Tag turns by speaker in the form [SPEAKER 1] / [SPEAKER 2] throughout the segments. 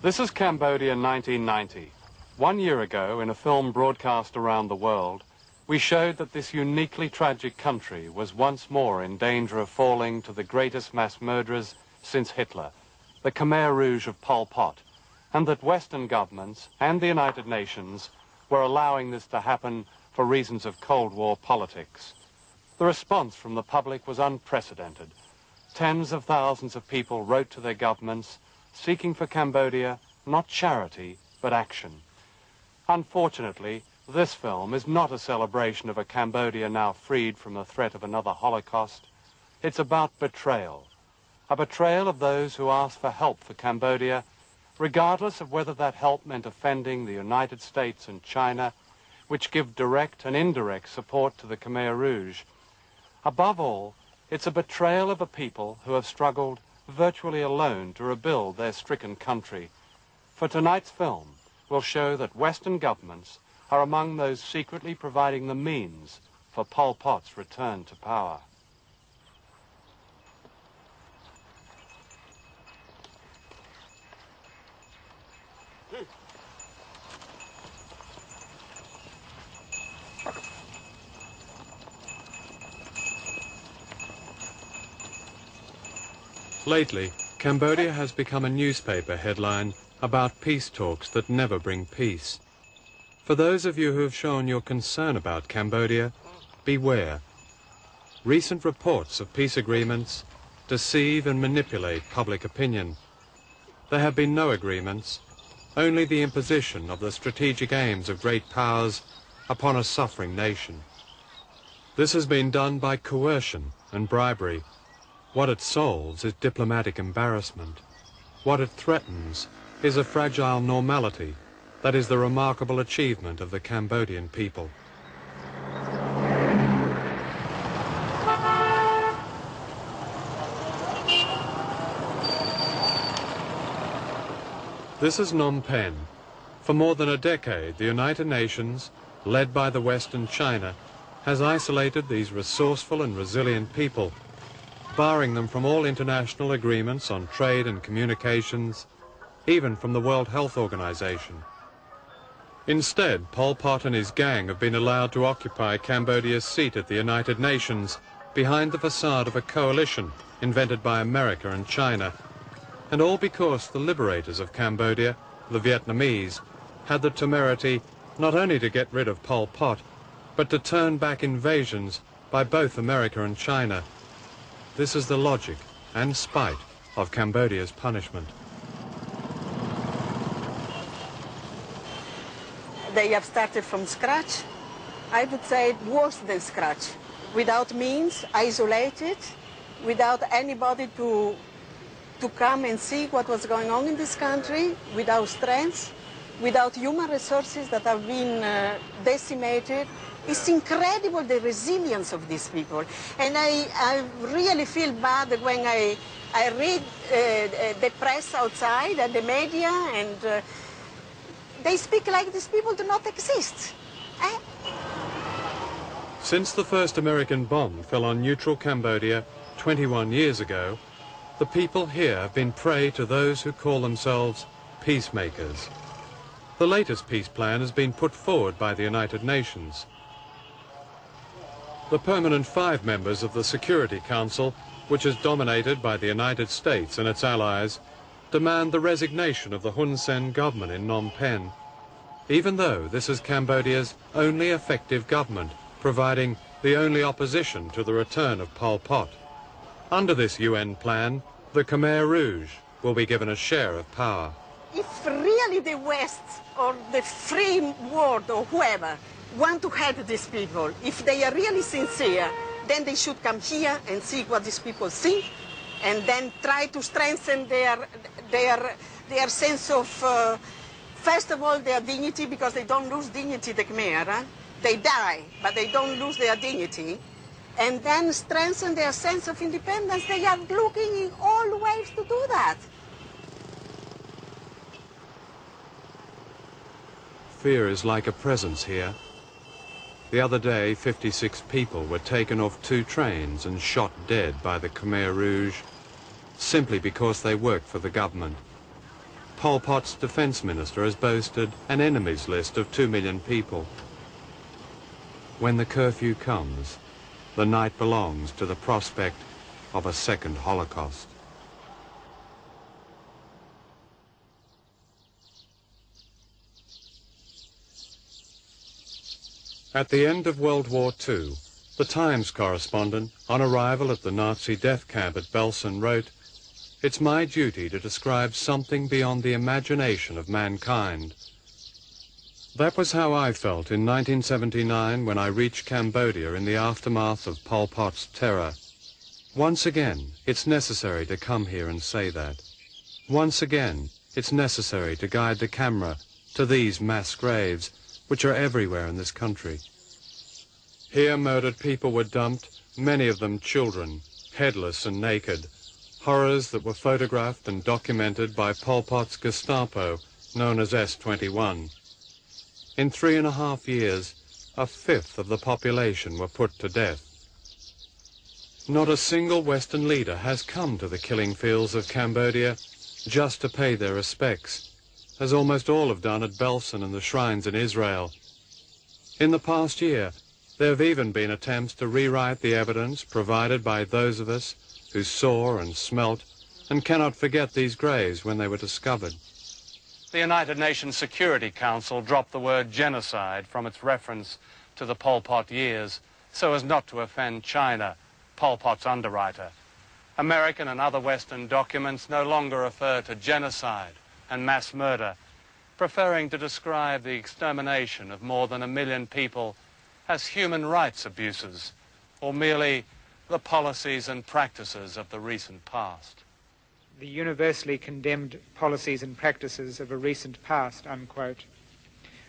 [SPEAKER 1] This is Cambodia 1990. 1 year ago, in a film broadcast around the world, we showed that this uniquely tragic country was once more in danger of falling to the greatest mass murderers since Hitler, the Khmer Rouge of Pol Pot, and that Western governments and the United Nations were allowing this to happen for reasons of Cold War politics. The response from the public was unprecedented. Tens of thousands of people wrote to their governments, seeking for Cambodia not charity, but action. Unfortunately, this film is not a celebration of a Cambodia now freed from the threat of another Holocaust. It's about betrayal. A betrayal of those who asked for help for Cambodia, regardless of whether that help meant offending the United States and China, which give direct and indirect support to the Khmer Rouge. Above all, it's a betrayal of a people who have struggled virtually alone to rebuild their stricken country. For tonight's film will show that Western governments are among those secretly providing the means for Pol Pot's return to power. Lately, Cambodia has become a newspaper headline about peace talks that never bring peace. For those of you who have shown your concern about Cambodia, beware. Recent reports of peace agreements deceive and manipulate public opinion. There have been no agreements, only the imposition of the strategic aims of great powers upon a suffering nation. This has been done by coercion and bribery. What it solves is diplomatic embarrassment. What it threatens is a fragile normality that is the remarkable achievement of the Cambodian people. This is Phnom Penh. For more than a decade, the United Nations, led by the West and China, has isolated these resourceful and resilient people, barring them from all international agreements on trade and communications, even from the World Health Organization. Instead, Pol Pot and his gang have been allowed to occupy Cambodia's seat at the United Nations behind the facade of a coalition invented by America and China, and all because the liberators of Cambodia, the Vietnamese, had the temerity not only to get rid of Pol Pot, but to turn back invasions by both America and China. This is the logic and spite of Cambodia's punishment.
[SPEAKER 2] They have started from scratch. I would say worse than scratch. Without means, isolated, without anybody to come and see what was going on in this country, without strength, without human resources that have been decimated. It's incredible, the resilience of these people. And I really feel bad when I read the press outside and the media, and they speak like these people do not exist.
[SPEAKER 1] Since the first American bomb fell on neutral Cambodia 21 years ago, the people here have been prey to those who call themselves peacemakers. The latest peace plan has been put forward by the United Nations. The permanent 5 members of the Security Council, which is dominated by the United States and its allies, demand the resignation of the Hun Sen government in Phnom Penh, even though this is Cambodia's only effective government, providing the only opposition to the return of Pol Pot. Under this UN plan, the Khmer Rouge will be given a share of power.
[SPEAKER 2] If really the West or the free world or whoever want to help these people, if they are really sincere, then they should come here and see what these people see, and then try to strengthen their sense of, first of all, their dignity, because they don't lose dignity, the Khmer. They die, but they don't lose their dignity. And then strengthen their sense of independence. They are looking in all ways to do that.
[SPEAKER 1] Fear is like a presence here. The other day, 56 people were taken off 2 trains and shot dead by the Khmer Rouge simply because they worked for the government. Pol Pot's defense minister has boasted an enemies list of 2 million people. When the curfew comes, the night belongs to the prospect of a second Holocaust. At the end of World War II, the Times correspondent, on arrival at the Nazi death camp at Belsen, wrote, "It's my duty to describe something beyond the imagination of mankind." That was how I felt in 1979 when I reached Cambodia in the aftermath of Pol Pot's terror. Once again, it's necessary to come here and say that. Once again, it's necessary to guide the camera to these mass graves, which are everywhere in this country. Here murdered people were dumped, many of them children, headless and naked, horrors that were photographed and documented by Pol Pot's Gestapo, known as S-21. In 3.5 years, 1/5 of the population were put to death. Not a single Western leader has come to the killing fields of Cambodia just to pay their respects, as almost all have done at Belsen and the shrines in Israel. In the past year, there have even been attempts to rewrite the evidence provided by those of us who saw and smelt and cannot forget these graves when they were discovered. The United Nations Security Council dropped the word genocide from its reference to the Pol Pot years so as not to offend China, Pol Pot's underwriter. American and other Western documents no longer refer to genocide and mass murder, preferring to describe the extermination of more than 1 million people as human rights abuses, or merely the policies and practices of the recent past.
[SPEAKER 3] The universally condemned policies and practices of a recent past, unquote,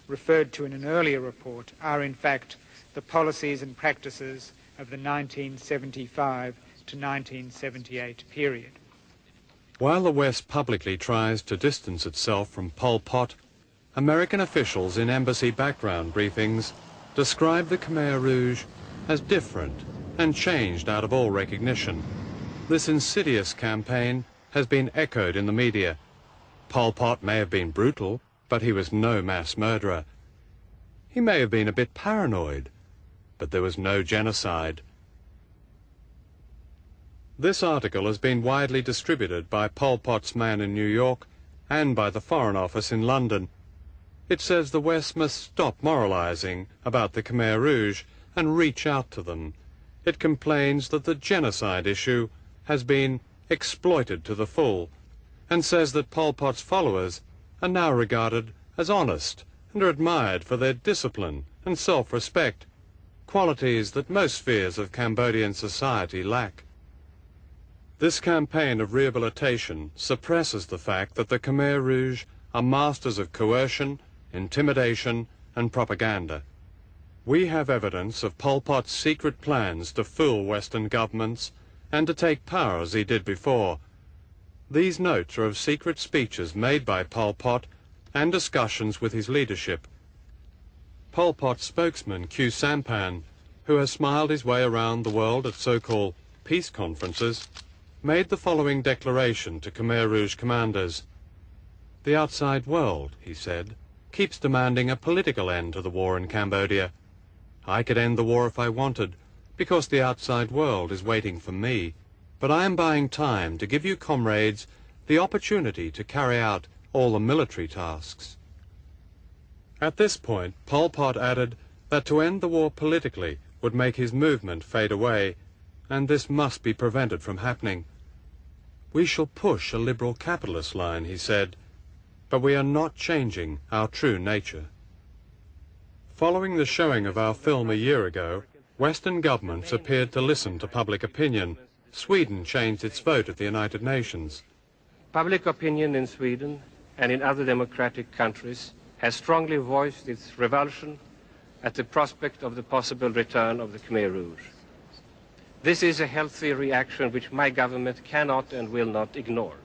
[SPEAKER 3] referred to in an earlier report are in fact the policies and practices of the 1975 to 1978 period.
[SPEAKER 1] While the West publicly tries to distance itself from Pol Pot, American officials in embassy background briefings describe the Khmer Rouge as different and changed out of all recognition. This insidious campaign has been echoed in the media. Pol Pot may have been brutal, but he was no mass murderer. He may have been a bit paranoid, but there was no genocide. This article has been widely distributed by Pol Pot's man in New York and by the Foreign Office in London. It says the West must stop moralizing about the Khmer Rouge and reach out to them. It complains that the genocide issue has been exploited to the full, and says that Pol Pot's followers are now regarded as honest and are admired for their discipline and self-respect, qualities that most spheres of Cambodian society lack. This campaign of rehabilitation suppresses the fact that the Khmer Rouge are masters of coercion, intimidation and propaganda. We have evidence of Pol Pot's secret plans to fool Western governments and to take power as he did before. These notes are of secret speeches made by Pol Pot and discussions with his leadership. Pol Pot's spokesman, Q Sampan, who has smiled his way around the world at so-called peace conferences, made the following declaration to Khmer Rouge commanders. "The outside world," he said, "keeps demanding a political end to the war in Cambodia. I could end the war if I wanted, because the outside world is waiting for me. But I am buying time to give you comrades the opportunity to carry out all the military tasks." At this point, Pol Pot added that to end the war politically would make his movement fade away, and this must be prevented from happening. "We shall push a liberal capitalist line," he said, "but we are not changing our true nature." Following the showing of our film a year ago, Western governments appeared to listen to public opinion. Sweden changed its vote at the United Nations.
[SPEAKER 4] Public opinion in Sweden and in other democratic countries has strongly voiced its revulsion at the prospect of the possible return of the Khmer Rouge. This is a healthy reaction which my government cannot and will not ignore.